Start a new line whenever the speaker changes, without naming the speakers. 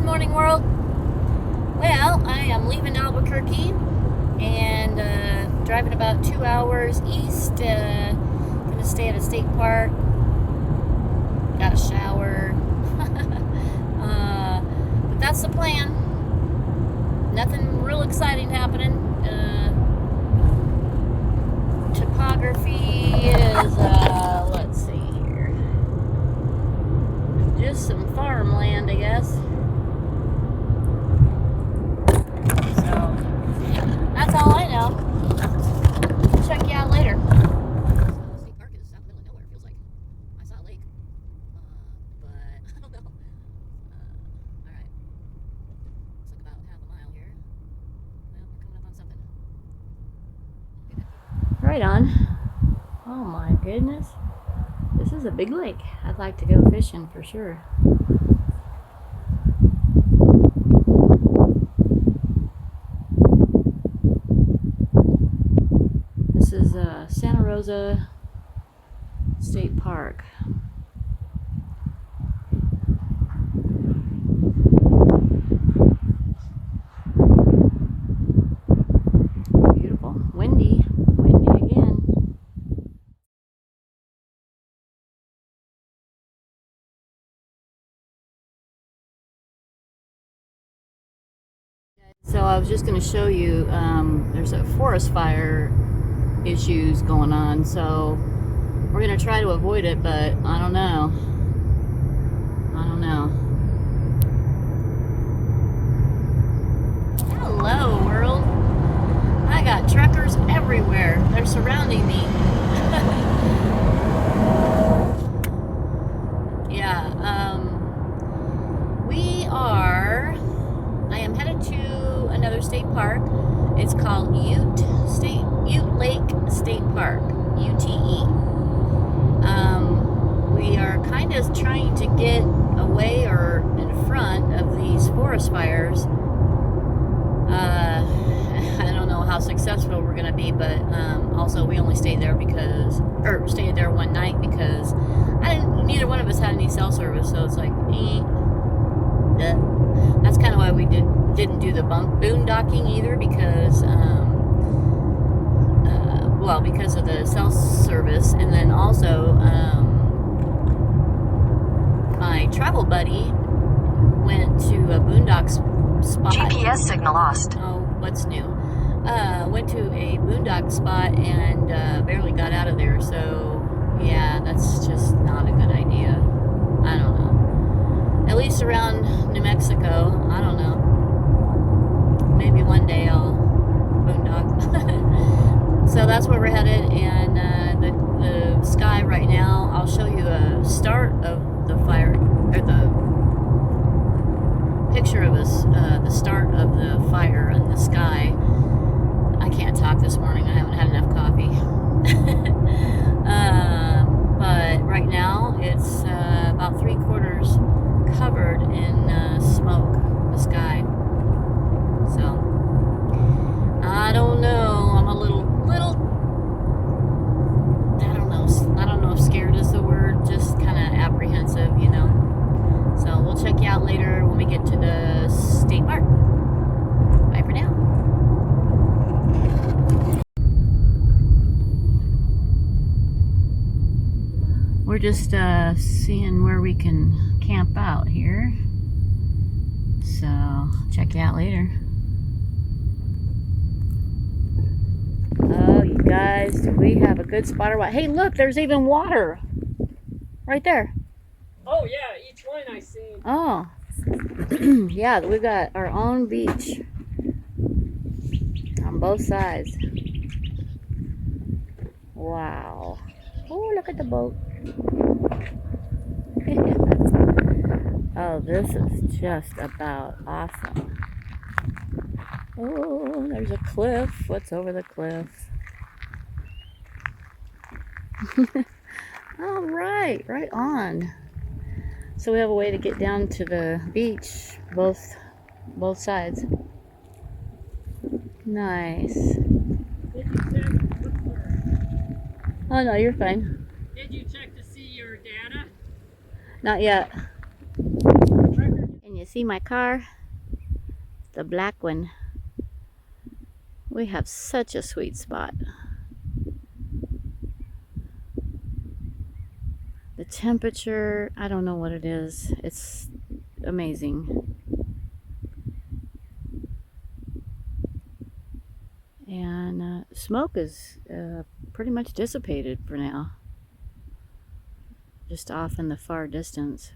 morning, world. Well, I am leaving Albuquerque and driving about 2 hours east. Gonna stay at a state park. Got a shower. But that's the plan. Nothing real exciting happening. Topography is, let's see here. Just some farmland, I guess. So, that's all I know. Check you out later. State Park is out in the middle of nowhere, it feels like. I saw a lake. But I don't know. Alright. Looks like about half a mile here. Well, we're coming up on something. Right on. Oh my goodness. This is a big lake. I'd like to go fishing for sure. This is Santa Rosa State Park. Beautiful. Windy. Windy again. So I was just going to show you, there's a forest fire issues going on, so we're going to try to avoid it, but I don't know. Hello, world. I got truckers everywhere. They're surrounding me. Yeah, I am headed to another state park. It's called Ute Lake State Park, UTE. We are kind of trying to get away or in front of these forest fires. I don't know how successful we're gonna be, but also we only stayed there stayed there one night because neither one of us had any cell service, so it's like, that's kind of why we didn't do the boondocking either, because because of the cell service, and then also my travel buddy went to a boondock spot.
GPS signal lost.
Oh, what's new? Went to a boondock spot and barely got out of there, so yeah, that's just not a good idea. I don't know. At least around New Mexico, I don't know. Maybe one day I'll boondock. So that's where we're headed, and the sky right now, I'll show you a start of the fire, or the picture of the start of the fire in the sky. I can't talk this morning. I haven't had enough coffee. But right now it's about 3/4 covered in smoke, the sky. So I don't know. I'm a little I don't know if scared is the word, just kind of apprehensive, you know. So we'll check you out later when we get to the state park. Bye for now. We're just seeing where we can camp out here. So check you out later. Oh, you guys, do we have a good spot or what? Hey, look, there's even water right there.
Oh yeah, each one I see.
Oh, yeah, we've got our own beach on both sides. Wow. Oh, look at the boat. Oh, this is just about awesome. Oh, there's a cliff. What's over the cliff? All right, right on. So we have a way to get down to the beach, both sides. Nice.
Did you check?
Oh no, you're fine.
Did you check to see your data?
Not yet.
Record.
And You see my car? The black one. We have such a sweet spot. The temperature, I don't know what it is. It's amazing. And smoke is pretty much dissipated for now. Just off in the far distance.